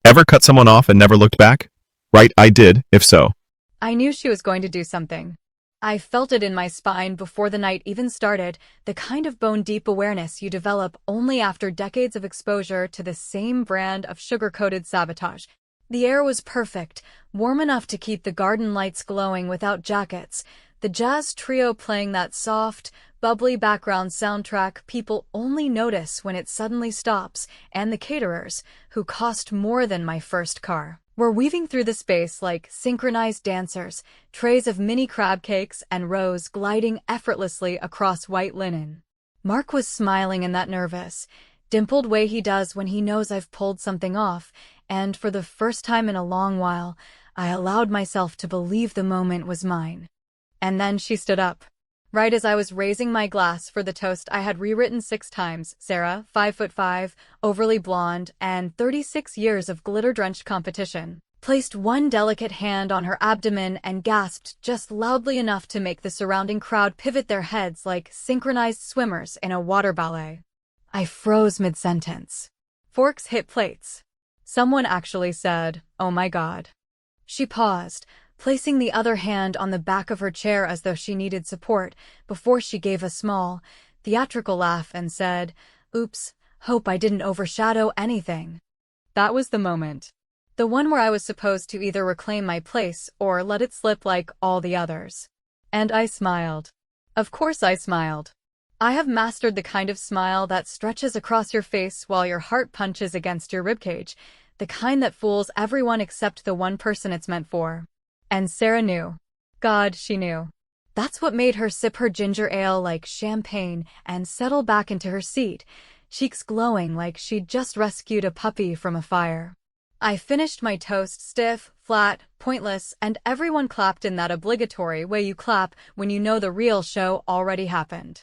Ever cut someone off and never looked back? Right, I did, if so. I knew she was going to do something. I felt it in my spine before the night even started, the kind of bone-deep awareness you develop only after decades of exposure to the same brand of sugar-coated sabotage. The air was perfect, warm enough to keep the garden lights glowing without jackets, the jazz trio playing that soft, bubbly background soundtrack people only notice when it suddenly stops, and the caterers, who cost more than my first car, were weaving through the space like synchronized dancers, trays of mini crab cakes and rows gliding effortlessly across white linen. Mark was smiling in that nervous, dimpled way he does when he knows I've pulled something off, and for the first time in a long while, I allowed myself to believe the moment was mine. And then she stood up. Right as I was raising my glass for the toast I had rewritten 6 times, Sarah, 5'5", overly blonde, and 36 years of glitter-drenched competition, placed one delicate hand on her abdomen and gasped just loudly enough to make the surrounding crowd pivot their heads like synchronized swimmers in a water ballet. I froze mid-sentence. Forks hit plates. Someone actually said, "Oh my God." She paused, placing the other hand on the back of her chair as though she needed support, before she gave a small, theatrical laugh and said, "Oops, hope I didn't overshadow anything." That was the moment. The one where I was supposed to either reclaim my place or let it slip like all the others. And I smiled. Of course I smiled. I have mastered the kind of smile that stretches across your face while your heart punches against your ribcage, the kind that fools everyone except the one person it's meant for. And Sarah knew. God, she knew. That's what made her sip her ginger ale like champagne and settle back into her seat, cheeks glowing like she'd just rescued a puppy from a fire. I finished my toast stiff, flat, pointless, and everyone clapped in that obligatory way you clap when you know the real show already happened.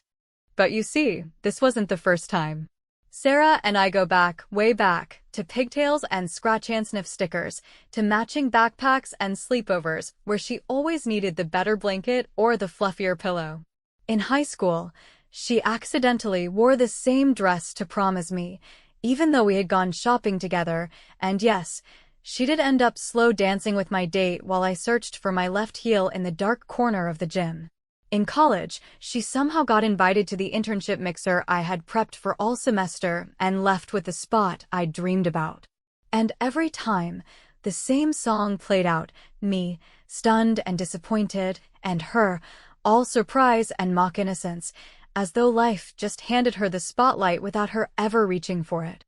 But you see, this wasn't the first time. Sarah and I go back, way back, to pigtails and scratch-and-sniff stickers, to matching backpacks and sleepovers where she always needed the better blanket or the fluffier pillow. In high school, she accidentally wore the same dress to prom as me, even though we had gone shopping together, and yes, she did end up slow dancing with my date while I searched for my left heel in the dark corner of the gym. In college, she somehow got invited to the internship mixer I had prepped for all semester and left with the spot I'd dreamed about. And every time, the same song played out, me, stunned and disappointed, and her, all surprise and mock innocence, as though life just handed her the spotlight without her ever reaching for it.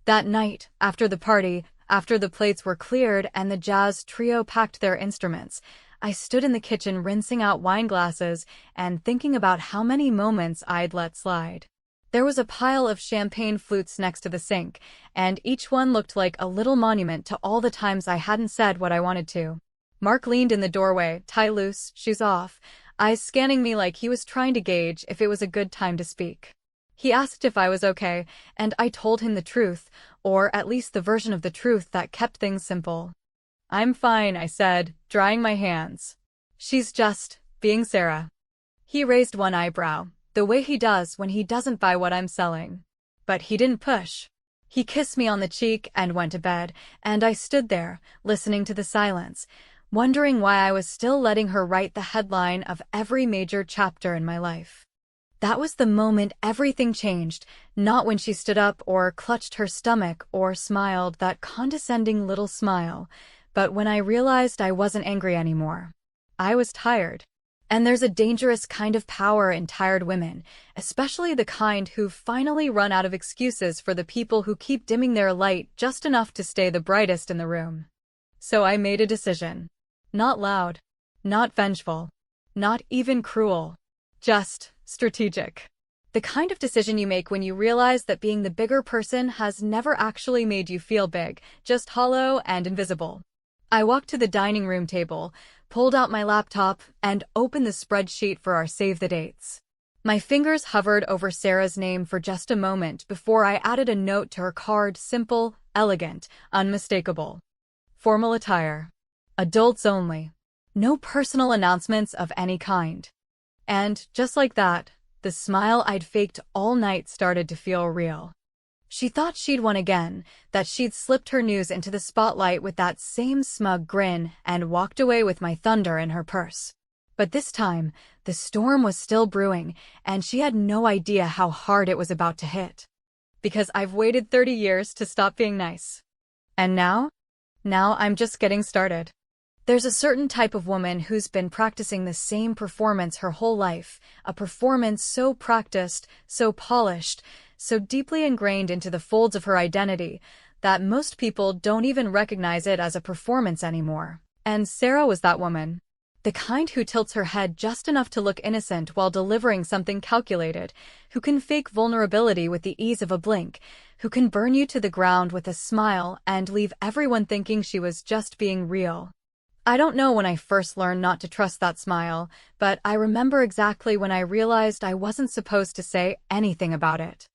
That night, after the party, after the plates were cleared and the jazz trio packed their instruments, I stood in the kitchen rinsing out wine glasses and thinking about how many moments I'd let slide. There was a pile of champagne flutes next to the sink, and each one looked like a little monument to all the times I hadn't said what I wanted to. Mark leaned in the doorway, tie loose, shoes off, eyes scanning me like he was trying to gauge if it was a good time to speak. He asked if I was okay, and I told him the truth, or at least the version of the truth that kept things simple. "I'm fine," I said, drying my hands. "She's just being Sarah." He raised one eyebrow, the way he does when he doesn't buy what I'm selling. But he didn't push. He kissed me on the cheek and went to bed, and I stood there, listening to the silence, wondering why I was still letting her write the headline of every major chapter in my life. That was the moment everything changed, not when she stood up or clutched her stomach or smiled that condescending little smile, but when I realized I wasn't angry anymore. I was tired. And there's a dangerous kind of power in tired women, especially the kind who've finally run out of excuses for the people who keep dimming their light just enough to stay the brightest in the room. So I made a decision. Not loud, not vengeful, not even cruel, just strategic. The kind of decision you make when you realize that being the bigger person has never actually made you feel big, just hollow and invisible. I walked to the dining room table, pulled out my laptop, and opened the spreadsheet for our save the dates. My fingers hovered over Sarah's name for just a moment before I added a note to her card: simple, elegant, unmistakable. Formal attire. Adults only. No personal announcements of any kind. And, just like that, the smile I'd faked all night started to feel real. She thought she'd won again, that she'd slipped her news into the spotlight with that same smug grin and walked away with my thunder in her purse. But this time, the storm was still brewing, and she had no idea how hard it was about to hit. Because I've waited 30 years to stop being nice. And now? Now I'm just getting started. There's a certain type of woman who's been practicing the same performance her whole life, a performance so practiced, so polished, so deeply ingrained into the folds of her identity, that most people don't even recognize it as a performance anymore. And Sarah was that woman. The kind who tilts her head just enough to look innocent while delivering something calculated, who can fake vulnerability with the ease of a blink, who can burn you to the ground with a smile and leave everyone thinking she was just being real. I don't know when I first learned not to trust that smile, but I remember exactly when I realized I wasn't supposed to say anything about it.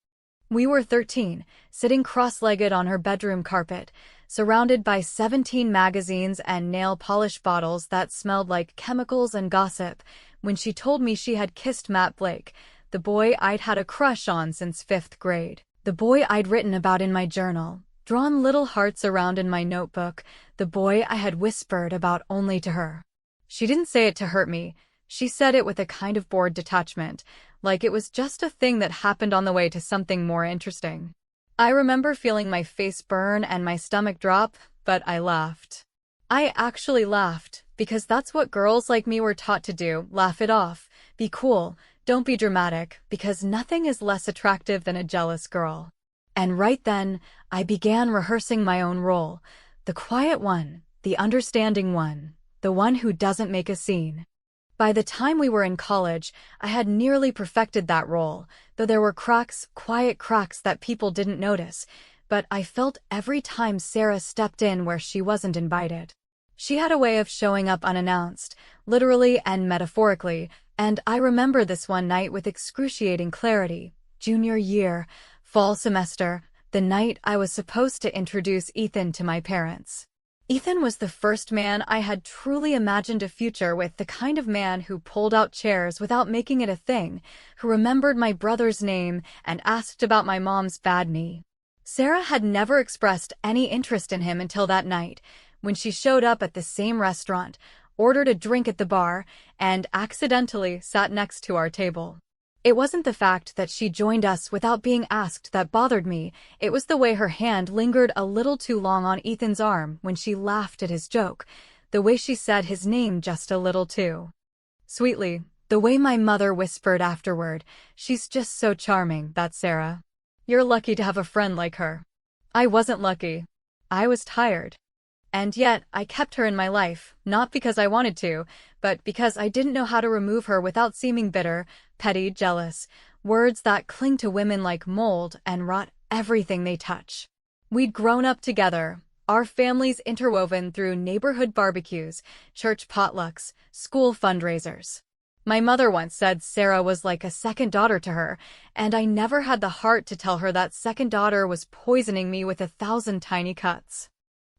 We were 13, sitting cross-legged on her bedroom carpet, surrounded by 17 magazines and nail polish bottles that smelled like chemicals and gossip, when she told me she had kissed Matt Blake, the boy I'd had a crush on since 5th grade, the boy I'd written about in my journal, drawn little hearts around in my notebook, the boy I had whispered about only to her. She didn't say it to hurt me. She said it with a kind of bored detachment, like it was just a thing that happened on the way to something more interesting. I remember feeling my face burn and my stomach drop, but I laughed. I actually laughed, because that's what girls like me were taught to do, laugh it off, be cool, don't be dramatic, because nothing is less attractive than a jealous girl. And right then, I began rehearsing my own role, the quiet one, the understanding one, the one who doesn't make a scene. By the time we were in college, I had nearly perfected that role, though there were cracks, quiet cracks that people didn't notice, but I felt every time Sarah stepped in where she wasn't invited. She had a way of showing up unannounced, literally and metaphorically, and I remember this one night with excruciating clarity. Junior year, fall semester, the night I was supposed to introduce Ethan to my parents. Ethan was the first man I had truly imagined a future with, the kind of man who pulled out chairs without making it a thing, who remembered my brother's name and asked about my mom's bad knee. Sarah had never expressed any interest in him until that night, when she showed up at the same restaurant, ordered a drink at the bar, and accidentally sat next to our table. It wasn't the fact that she joined us without being asked that bothered me, it was the way her hand lingered a little too long on Ethan's arm when she laughed at his joke, the way she said his name just a little too sweetly, the way my mother whispered afterward, "She's just so charming, that Sarah. You're lucky to have a friend like her." I wasn't lucky. I was tired. And yet, I kept her in my life, not because I wanted to, but because I didn't know how to remove her without seeming bitter, petty, jealous, words that cling to women like mold and rot everything they touch. We'd grown up together, our families interwoven through neighborhood barbecues, church potlucks, school fundraisers. My mother once said Sarah was like a second daughter to her, and I never had the heart to tell her that second daughter was poisoning me with 1,000 tiny cuts.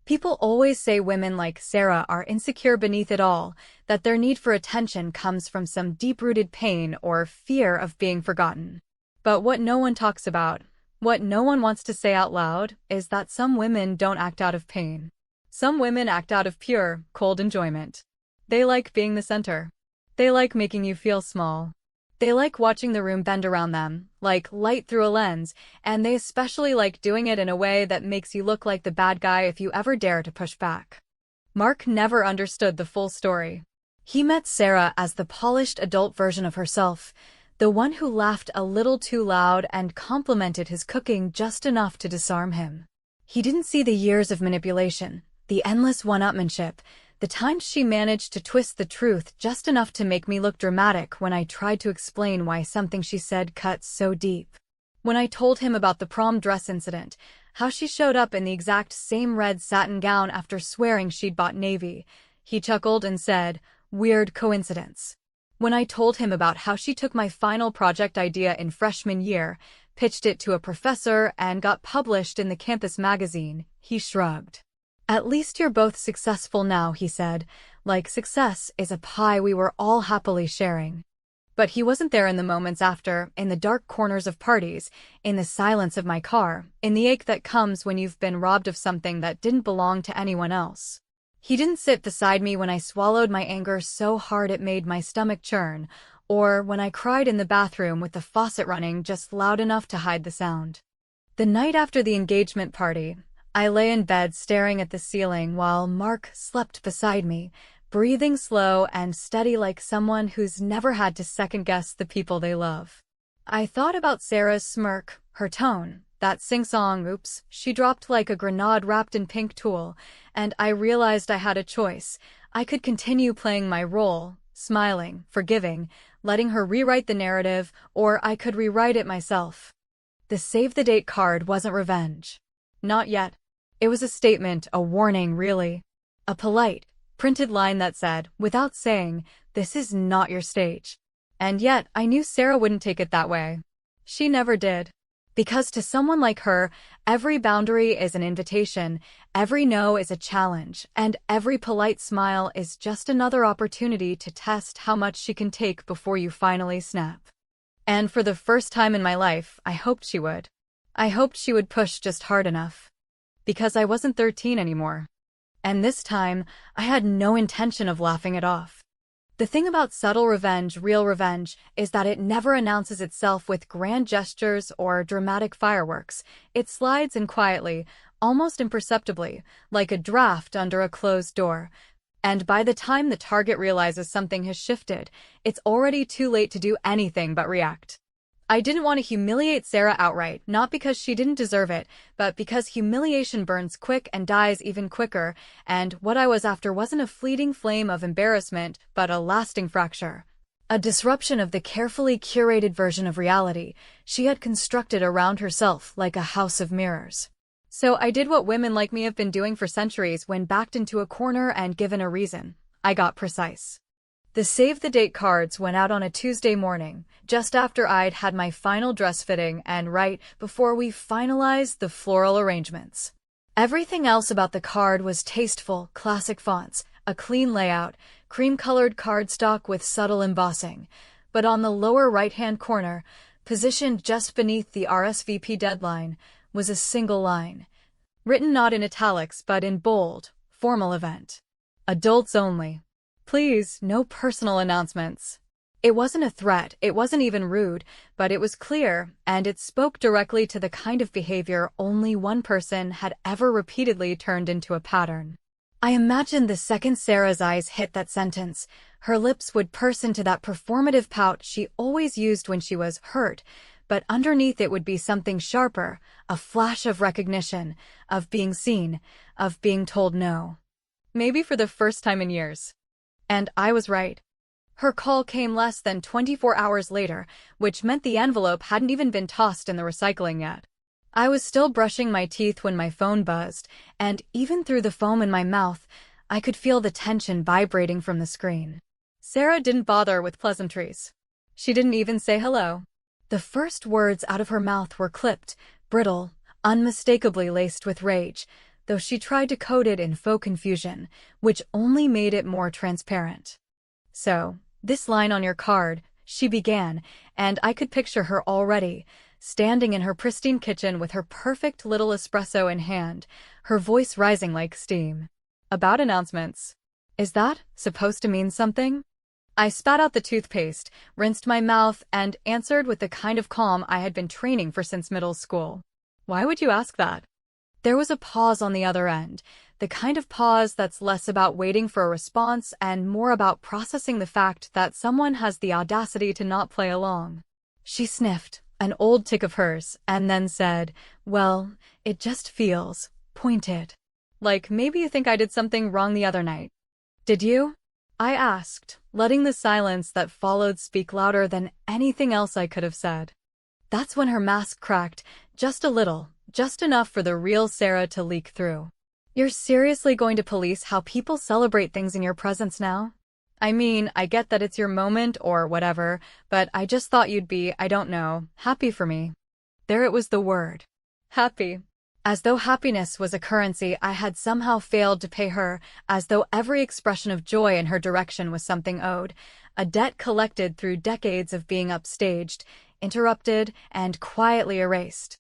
People always say women like Sarah are insecure beneath it all, that their need for attention comes from some deep-rooted pain or fear of being forgotten. But what no one talks about, what no one wants to say out loud, is that some women don't act out of pain. Some women act out of pure, cold enjoyment. They like being the center. They like making you feel small. They like watching the room bend around them, like light through a lens, and they especially like doing it in a way that makes you look like the bad guy if you ever dare to push back. Mark never understood the full story. He met Sarah as the polished adult version of herself, the one who laughed a little too loud and complimented his cooking just enough to disarm him. He didn't see the years of manipulation, the endless one-upmanship, the times she managed to twist the truth just enough to make me look dramatic when I tried to explain why something she said cut so deep. When I told him about the prom dress incident, how she showed up in the exact same red satin gown after swearing she'd bought navy, he chuckled and said, "Weird coincidence." When I told him about how she took my final project idea in freshman year, pitched it to a professor, and got published in the campus magazine, he shrugged. "At least you're both successful now," he said, like success is a pie we were all happily sharing. But he wasn't there in the moments after, in the dark corners of parties, in the silence of my car, in the ache that comes when you've been robbed of something that didn't belong to anyone else. He didn't sit beside me when I swallowed my anger so hard it made my stomach churn, or when I cried in the bathroom with the faucet running just loud enough to hide the sound. The night after the engagement party, I lay in bed staring at the ceiling while Mark slept beside me, breathing slow and steady like someone who's never had to second-guess the people they love. I thought about Sarah's smirk, her tone, that sing-song oops she dropped like a grenade wrapped in pink tulle, and I realized I had a choice. I could continue playing my role, smiling, forgiving, letting her rewrite the narrative, or I could rewrite it myself. The save-the-date card wasn't revenge. Not yet. It was a statement, a warning, really. A polite, printed line that said, without saying, this is not your stage. And yet, I knew Sarah wouldn't take it that way. She never did. Because to someone like her, every boundary is an invitation, every no is a challenge, and every polite smile is just another opportunity to test how much she can take before you finally snap. And for the first time in my life, I hoped she would. I hoped she would push just hard enough. Because I wasn't 13 anymore. And this time, I had no intention of laughing it off. The thing about subtle revenge, real revenge, is that it never announces itself with grand gestures or dramatic fireworks. It slides in quietly, almost imperceptibly, like a draft under a closed door. And by the time the target realizes something has shifted, it's already too late to do anything but react. I didn't want to humiliate Sarah outright, not because she didn't deserve it, but because humiliation burns quick and dies even quicker, and what I was after wasn't a fleeting flame of embarrassment, but a lasting fracture. A disruption of the carefully curated version of reality she had constructed around herself like a house of mirrors. So I did what women like me have been doing for centuries when backed into a corner and given a reason. I got precise. The save-the-date cards went out on a Tuesday morning, just after I'd had my final dress fitting and right before we finalized the floral arrangements. Everything else about the card was tasteful, classic fonts, a clean layout, cream-colored cardstock with subtle embossing. But on the lower right-hand corner, positioned just beneath the RSVP deadline, was a single line. Written not in italics but in bold, formal event. Adults only. Please, no personal announcements. It wasn't a threat, it wasn't even rude, but it was clear, and it spoke directly to the kind of behavior only one person had ever repeatedly turned into a pattern. I imagined the second Sarah's eyes hit that sentence, her lips would purse into that performative pout she always used when she was hurt, but underneath it would be something sharper, a flash of recognition, of being seen, of being told no. Maybe for the first time in years. And I was right. Her call came less than 24 hours later, which meant the envelope hadn't even been tossed in the recycling yet. I was still brushing my teeth when my phone buzzed, and even through the foam in my mouth, I could feel the tension vibrating from the screen. Sarah didn't bother with pleasantries. She didn't even say hello. The first words out of her mouth were clipped, brittle, unmistakably laced with rage, though she tried to code it in faux confusion, which only made it more transparent. So, this line on your card, she began, and I could picture her already, standing in her pristine kitchen with her perfect little espresso in hand, her voice rising like steam. About announcements. Is that supposed to mean something? I spat out the toothpaste, rinsed my mouth, and answered with the kind of calm I had been training for since middle school. Why would you ask that? There was a pause on the other end, the kind of pause that's less about waiting for a response and more about processing the fact that someone has the audacity to not play along. She sniffed, an old tic of hers, and then said, well, it just feels pointed. Like maybe you think I did something wrong the other night. Did you? I asked, letting the silence that followed speak louder than anything else I could have said. That's when her mask cracked, just a little. Just enough for the real Sarah to leak through. You're seriously going to police how people celebrate things in your presence now? I mean, I get that it's your moment or whatever, but I just thought you'd be, I don't know, happy for me. There it was the word. Happy. As though happiness was a currency I had somehow failed to pay her, as though every expression of joy in her direction was something owed, a debt collected through decades of being upstaged, interrupted, and quietly erased.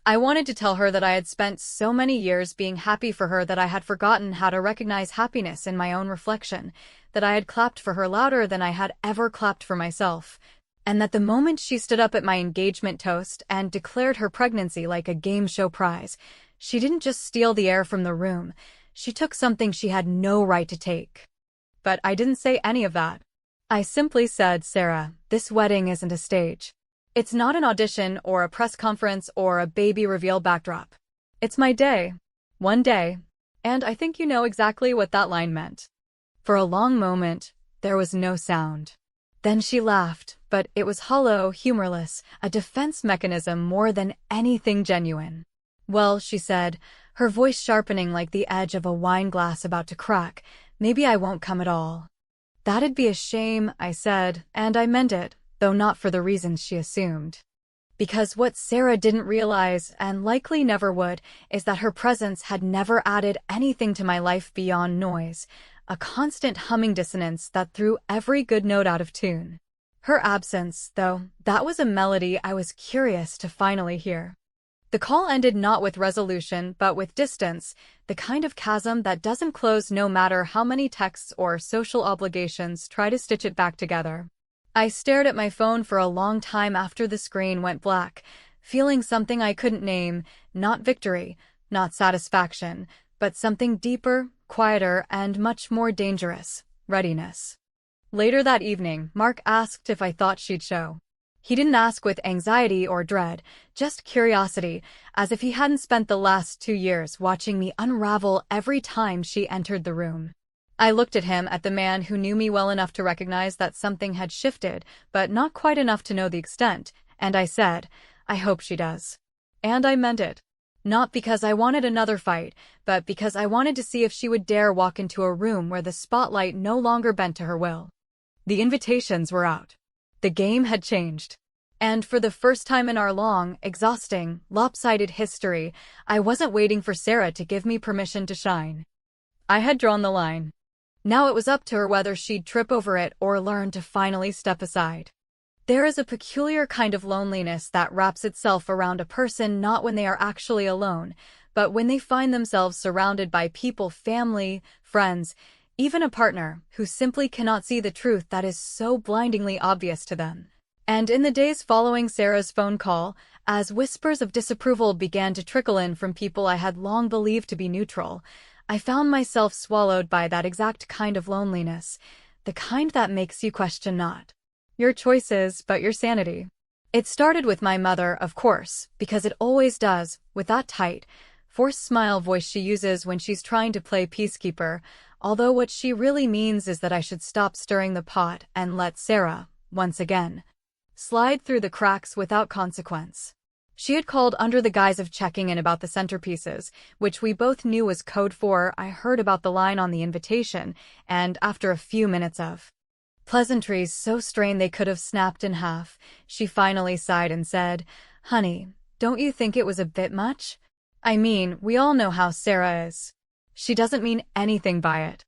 I wanted to tell her that I had spent so many years being happy for her that I had forgotten how to recognize happiness in my own reflection, that I had clapped for her louder than I had ever clapped for myself, and that the moment she stood up at my engagement toast and declared her pregnancy like a game show prize, she didn't just steal the air from the room, she took something she had no right to take. But I didn't say any of that. I simply said, Sarah, this wedding isn't a stage. It's not an audition or a press conference or a baby reveal backdrop. It's my day. One day. And I think you know exactly what that line meant. For a long moment, there was no sound. Then she laughed, but it was hollow, humorless, a defense mechanism more than anything genuine. Well, she said, her voice sharpening like the edge of a wine glass about to crack, maybe I won't come at all. That'd be a shame, I said, and I meant it, though not for the reasons she assumed. Because what Sarah didn't realize, and likely never would, is that her presence had never added anything to my life beyond noise, a constant humming dissonance that threw every good note out of tune. Her absence, though, that was a melody I was curious to finally hear. The call ended not with resolution, but with distance, the kind of chasm that doesn't close no matter how many texts or social obligations try to stitch it back together. I stared at my phone for a long time after the screen went black, feeling something I couldn't name, not victory, not satisfaction, but something deeper, quieter, and much more dangerous, readiness. Later that evening, Mark asked if I thought she'd show. He didn't ask with anxiety or dread, just curiosity, as if he hadn't spent the last 2 years watching me unravel every time she entered the room. I looked at him, at the man who knew me well enough to recognize that something had shifted, but not quite enough to know the extent, and I said, I hope she does. And I meant it. Not because I wanted another fight, but because I wanted to see if she would dare walk into a room where the spotlight no longer bent to her will. The invitations were out. The game had changed. And for the first time in our long, exhausting, lopsided history, I wasn't waiting for Sarah to give me permission to shine. I had drawn the line. Now it was up to her whether she'd trip over it or learn to finally step aside. There is a peculiar kind of loneliness that wraps itself around a person not when they are actually alone, but when they find themselves surrounded by people, family, friends, even a partner, who simply cannot see the truth that is so blindingly obvious to them. And in the days following Sarah's phone call, as whispers of disapproval began to trickle in from people I had long believed to be neutral, I found myself swallowed by that exact kind of loneliness, the kind that makes you question not your choices, but your sanity. It started with my mother, of course, because it always does, with that tight, forced smile voice she uses when she's trying to play peacekeeper, although what she really means is that I should stop stirring the pot and let Sarah, once again, slide through the cracks without consequence. She had called under the guise of checking in about the centerpieces, which we both knew was code for I heard about the line on the invitation, and after a few minutes of pleasantries so strained they could have snapped in half, she finally sighed and said, Honey, don't you think it was a bit much? I mean, we all know how Sarah is. She doesn't mean anything by it.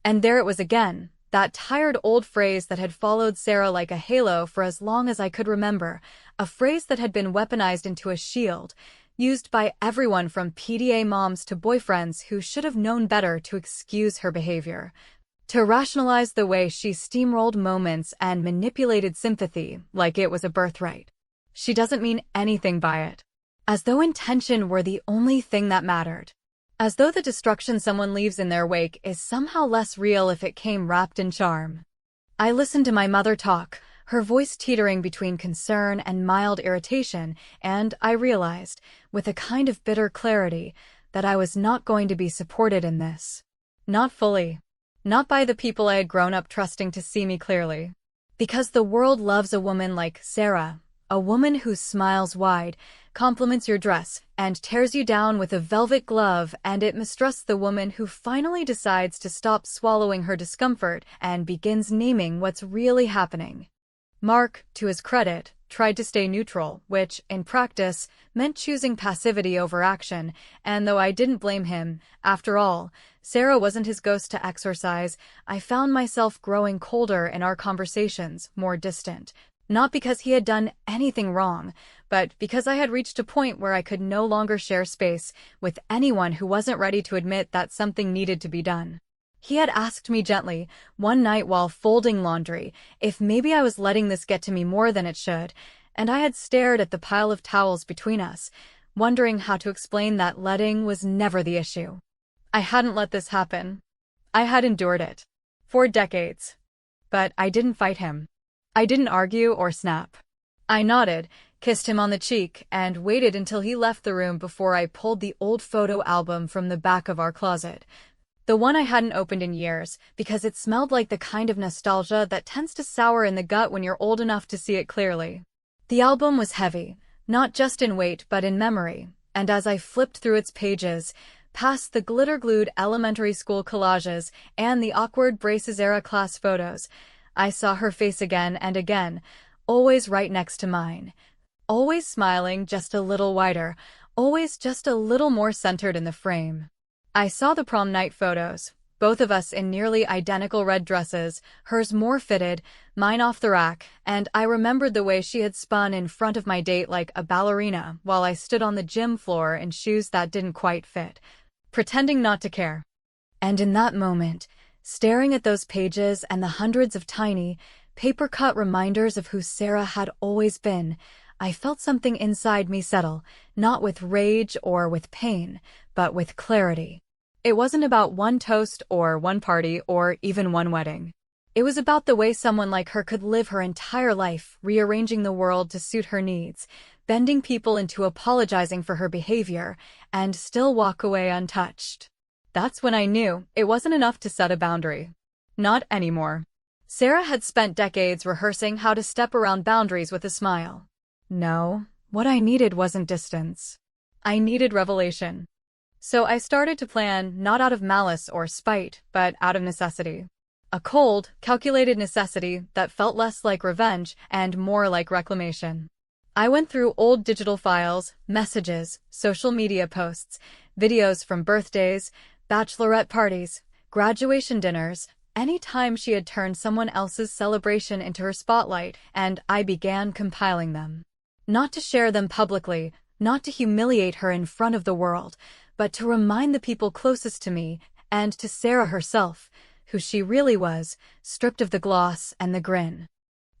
And there it was again, that tired old phrase that had followed Sarah like a halo for as long as I could remember, a phrase that had been weaponized into a shield, used by everyone from PDA moms to boyfriends who should have known better to excuse her behavior, to rationalize the way she steamrolled moments and manipulated sympathy like it was a birthright. She doesn't mean anything by it. As though intention were the only thing that mattered. As though the destruction someone leaves in their wake is somehow less real if it came wrapped in charm. I listened to my mother talk, her voice teetering between concern and mild irritation, and I realized, with a kind of bitter clarity, that I was not going to be supported in this. Not fully. Not by the people I had grown up trusting to see me clearly. Because the world loves a woman like Sarah, a woman who smiles wide, compliments your dress, and tears you down with a velvet glove, and it mistrusts the woman who finally decides to stop swallowing her discomfort and begins naming what's really happening. Mark, to his credit, tried to stay neutral, which, in practice, meant choosing passivity over action, and though I didn't blame him, after all, Sarah wasn't his ghost to exorcise, I found myself growing colder in our conversations, more distant. Not because he had done anything wrong, but because I had reached a point where I could no longer share space with anyone who wasn't ready to admit that something needed to be done. He had asked me gently, one night while folding laundry, if maybe I was letting this get to me more than it should, and I had stared at the pile of towels between us, wondering how to explain that letting was never the issue. I hadn't let this happen. I had endured it. For decades. But I didn't fight him. I didn't argue or snap. I nodded, kissed him on the cheek, and waited until he left the room before I pulled the old photo album from the back of our closet. The one I hadn't opened in years, because it smelled like the kind of nostalgia that tends to sour in the gut when you're old enough to see it clearly. The album was heavy, not just in weight but in memory, and as I flipped through its pages, past the glitter-glued elementary school collages and the awkward Braces-era class photos, I saw her face again and again, always right next to mine. Always smiling just a little wider, always just a little more centered in the frame. I saw the prom night photos, both of us in nearly identical red dresses, hers more fitted, mine off the rack, and I remembered the way she had spun in front of my date like a ballerina while I stood on the gym floor in shoes that didn't quite fit, pretending not to care. And in that moment, staring at those pages and the hundreds of tiny, paper-cut reminders of who Sarah had always been, I felt something inside me settle, not with rage or with pain, but with clarity. It wasn't about one toast or one party or even one wedding. It was about the way someone like her could live her entire life, rearranging the world to suit her needs, bending people into apologizing for her behavior, and still walk away untouched. That's when I knew it wasn't enough to set a boundary. Not anymore. Sarah had spent decades rehearsing how to step around boundaries with a smile. No, what I needed wasn't distance. I needed revelation. So I started to plan not out of malice or spite, but out of necessity. A cold, calculated necessity that felt less like revenge and more like reclamation. I went through old digital files, messages, social media posts, videos from birthdays, bachelorette parties, graduation dinners, any time she had turned someone else's celebration into her spotlight, and I began compiling them. Not to share them publicly, not to humiliate her in front of the world, but to remind the people closest to me, and to Sarah herself, who she really was, stripped of the gloss and the grin.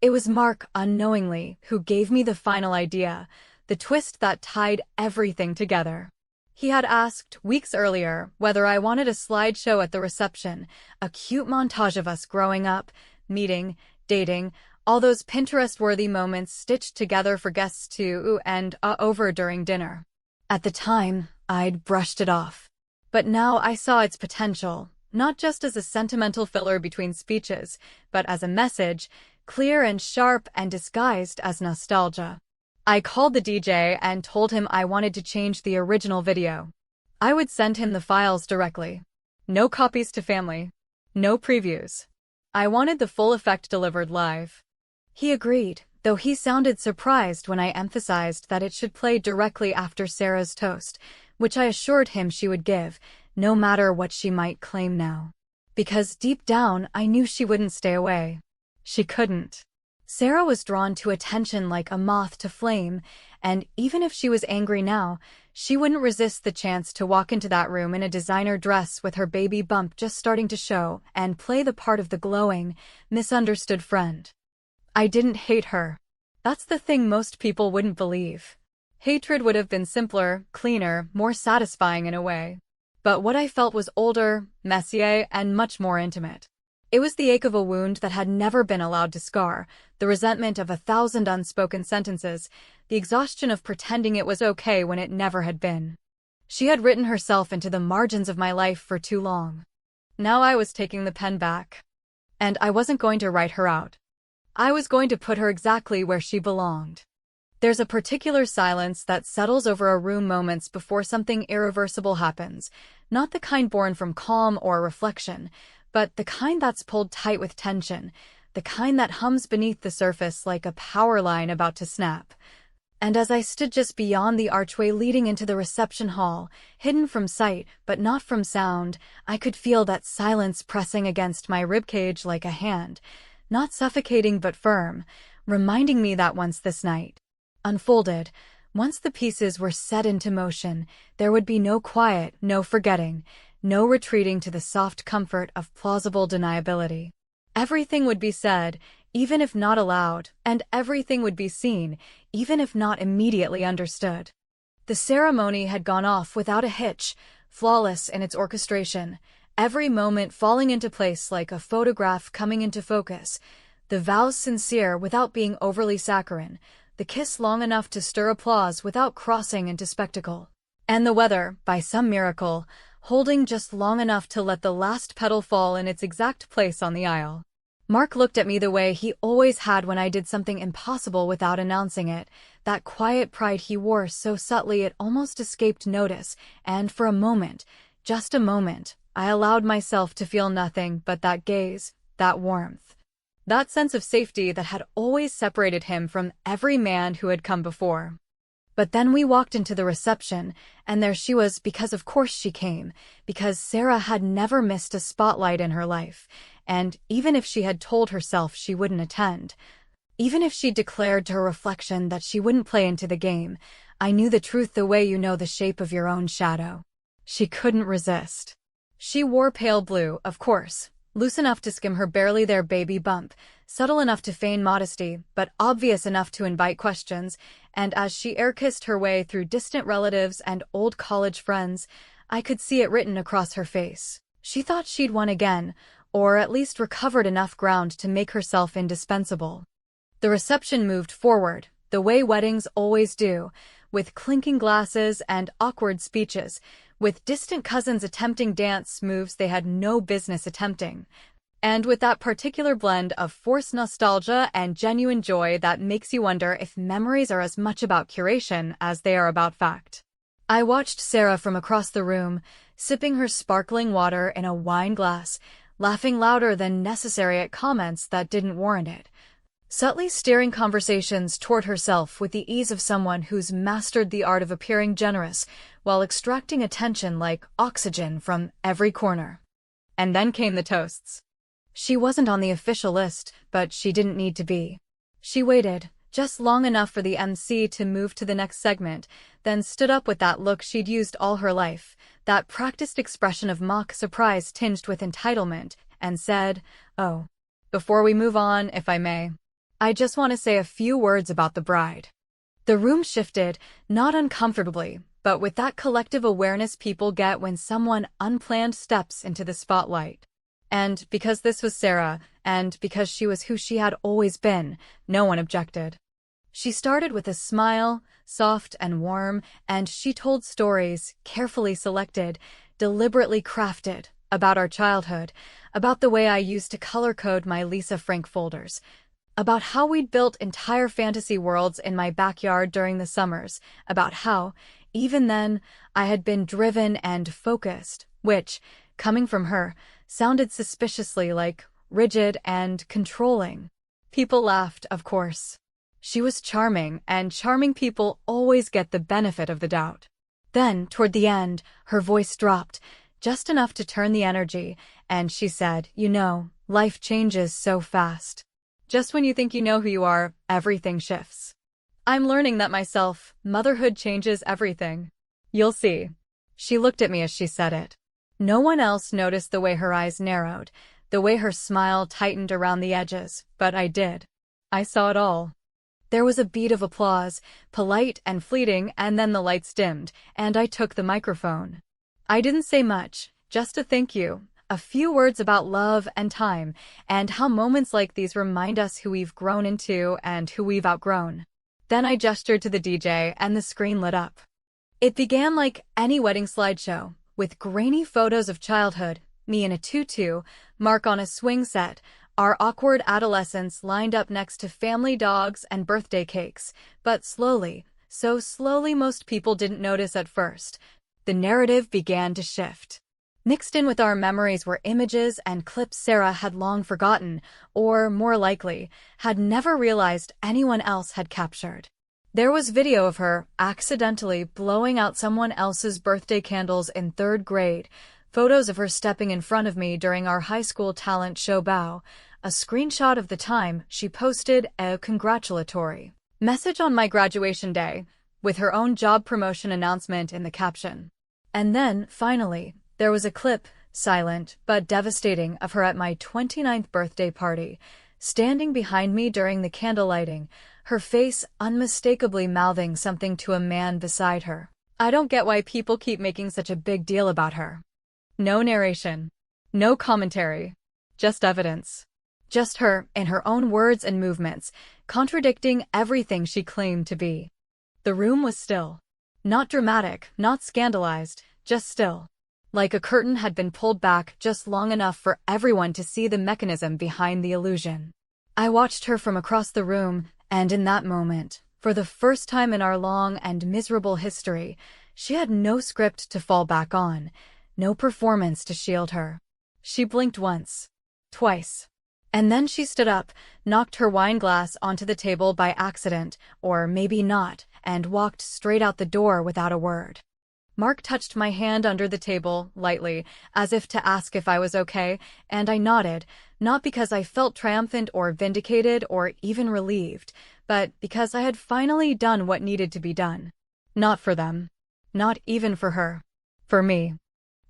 It was Mark, unknowingly, who gave me the final idea, the twist that tied everything together. He had asked, weeks earlier, whether I wanted a slideshow at the reception, a cute montage of us growing up, meeting, dating, all those Pinterest-worthy moments stitched together for guests to ooh and over during dinner. At the time, I'd brushed it off. But now I saw its potential, not just as a sentimental filler between speeches, but as a message, clear and sharp and disguised as nostalgia. I called the DJ and told him I wanted to change the original video. I would send him the files directly. No copies to family. No previews. I wanted the full effect delivered live. He agreed, though he sounded surprised when I emphasized that it should play directly after Sarah's toast, which I assured him she would give, no matter what she might claim now. Because deep down, I knew she wouldn't stay away. She couldn't. Sarah was drawn to attention like a moth to flame, and even if she was angry now, she wouldn't resist the chance to walk into that room in a designer dress with her baby bump just starting to show and play the part of the glowing, misunderstood friend. I didn't hate her. That's the thing most people wouldn't believe. Hatred would have been simpler, cleaner, more satisfying in a way. But what I felt was older, messier, and much more intimate. It was the ache of a wound that had never been allowed to scar, the resentment of 1,000 unspoken sentences, the exhaustion of pretending it was okay when it never had been. She had written herself into the margins of my life for too long. Now I was taking the pen back. And I wasn't going to write her out. I was going to put her exactly where she belonged. There's a particular silence that settles over a room moments before something irreversible happens, not the kind born from calm or reflection, but the kind that's pulled tight with tension, the kind that hums beneath the surface like a power line about to snap. And as I stood just beyond the archway leading into the reception hall, hidden from sight but not from sound, I could feel that silence pressing against my ribcage like a hand, not suffocating but firm, reminding me that once this night unfolded, once the pieces were set into motion, there would be no quiet, no forgetting, no retreating to the soft comfort of plausible deniability. Everything would be said, even if not aloud, and everything would be seen, even if not immediately understood. The ceremony had gone off without a hitch, flawless in its orchestration, every moment falling into place like a photograph coming into focus, the vows sincere without being overly saccharine, the kiss long enough to stir applause without crossing into spectacle, and the weather, by some miracle, holding just long enough to let the last petal fall in its exact place on the aisle. Mark looked at me the way he always had when I did something impossible without announcing it, that quiet pride he wore so subtly it almost escaped notice, and for a moment, just a moment, I allowed myself to feel nothing but that gaze, that warmth, that sense of safety that had always separated him from every man who had come before. But then we walked into the reception, and there she was because of course she came, because Sarah had never missed a spotlight in her life, and even if she had told herself she wouldn't attend, even if she declared to her reflection that she wouldn't play into the game, I knew the truth the way you know the shape of your own shadow. She couldn't resist. She wore pale blue, of course, loose enough to skim her barely there baby bump, subtle enough to feign modesty, but obvious enough to invite questions, and as she air-kissed her way through distant relatives and old college friends, I could see it written across her face. She thought she'd won again, or at least recovered enough ground to make herself indispensable. The reception moved forward, the way weddings always do, with clinking glasses and awkward speeches, with distant cousins attempting dance moves they had no business attempting, and with that particular blend of forced nostalgia and genuine joy that makes you wonder if memories are as much about curation as they are about fact. I watched Sarah from across the room, sipping her sparkling water in a wine glass, laughing louder than necessary at comments that didn't warrant it, subtly steering conversations toward herself with the ease of someone who's mastered the art of appearing generous while extracting attention like oxygen from every corner. And then came the toasts. She wasn't on the official list, but she didn't need to be. She waited, just long enough for the MC to move to the next segment, then stood up with that look she'd used all her life, that practiced expression of mock surprise tinged with entitlement, and said, "Oh, before we move on, if I may, I just want to say a few words about the bride." The room shifted, not uncomfortably, but with that collective awareness people get when someone unplanned steps into the spotlight. And because this was Sarah, and because she was who she had always been, no one objected. She started with a smile, soft and warm, and she told stories, carefully selected, deliberately crafted, about our childhood, about the way I used to color code my Lisa Frank folders, about how we'd built entire fantasy worlds in my backyard during the summers, about how, even then, I had been driven and focused, which, coming from her, sounded suspiciously like rigid and controlling. People laughed, of course. She was charming, and charming people always get the benefit of the doubt. Then, toward the end, her voice dropped, just enough to turn the energy, and she said, "You know, life changes so fast. Just when you think you know who you are, everything shifts. I'm learning that myself. Motherhood changes everything. You'll see." She looked at me as she said it. No one else noticed the way her eyes narrowed, the way her smile tightened around the edges, but I did. I saw it all. There was a beat of applause, polite and fleeting, and then the lights dimmed, and I took the microphone. I didn't say much, just a thank you, a few words about love and time, and how moments like these remind us who we've grown into and who we've outgrown. Then I gestured to the DJ, and the screen lit up. It began like any wedding slideshow, with grainy photos of childhood, me in a tutu, Mark on a swing set, our awkward adolescents lined up next to family dogs and birthday cakes, but slowly, so slowly most people didn't notice at first, the narrative began to shift. Mixed in with our memories were images and clips Sarah had long forgotten, or, more likely, had never realized anyone else had captured. There was video of her accidentally blowing out someone else's birthday candles in 3rd grade, photos of her stepping in front of me during our high school talent show bow, a screenshot of the time she posted a congratulatory message on my graduation day, with her own job promotion announcement in the caption. And then, finally, there was a clip, silent but devastating, of her at my 29th birthday party, standing behind me during the candle lighting, her face unmistakably mouthing something to a man beside her. I don't get why people keep making such a big deal about her. No narration. No commentary. Just evidence. Just her, in her own words and movements, contradicting everything she claimed to be. The room was still. Not dramatic, not scandalized, just still. Like a curtain had been pulled back just long enough for everyone to see the mechanism behind the illusion. I watched her from across the room, and in that moment, for the first time in our long and miserable history, she had no script to fall back on, no performance to shield her. She blinked once, twice. And then she stood up, knocked her wine glass onto the table by accident, or maybe not, and walked straight out the door without a word. Mark touched my hand under the table, lightly, as if to ask if I was okay, and I nodded, not because I felt triumphant or vindicated or even relieved, but because I had finally done what needed to be done. Not for them. Not even for her. For me.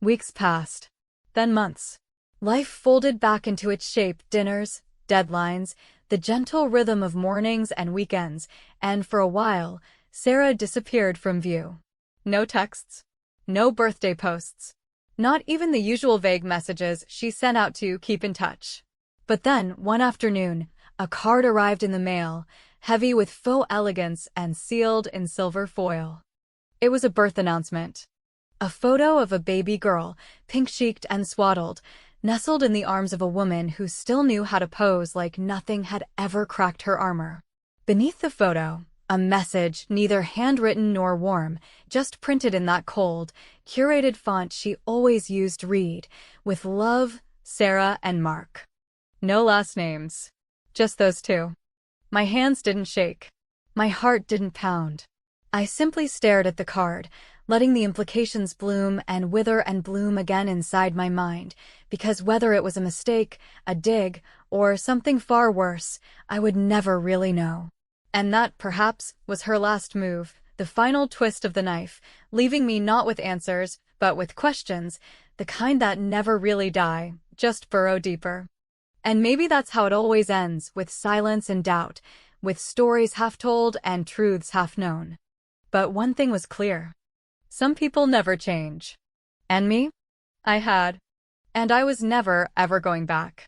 Weeks passed. Then months. Life folded back into its shape: dinners, deadlines, the gentle rhythm of mornings and weekends, and for a while, Sarah disappeared from view. No texts. No birthday posts. Not even the usual vague messages she sent out to keep in touch. But then, one afternoon, a card arrived in the mail, heavy with faux elegance and sealed in silver foil. It was a birth announcement. A photo of a baby girl, pink-cheeked and swaddled, nestled in the arms of a woman who still knew how to pose like nothing had ever cracked her armor. Beneath the photo, a message, neither handwritten nor warm, just printed in that cold, curated font she always used: read, "With love, Sarah and Mark." No last names. Just those two. My hands didn't shake. My heart didn't pound. I simply stared at the card, letting the implications bloom and wither and bloom again inside my mind, because whether it was a mistake, a dig, or something far worse, I would never really know. And that, perhaps, was her last move, the final twist of the knife, leaving me not with answers, but with questions, the kind that never really die, just burrow deeper. And maybe that's how it always ends, with silence and doubt, with stories half told and truths half known. But one thing was clear. Some people never change. And me? I had. And I was never, ever going back.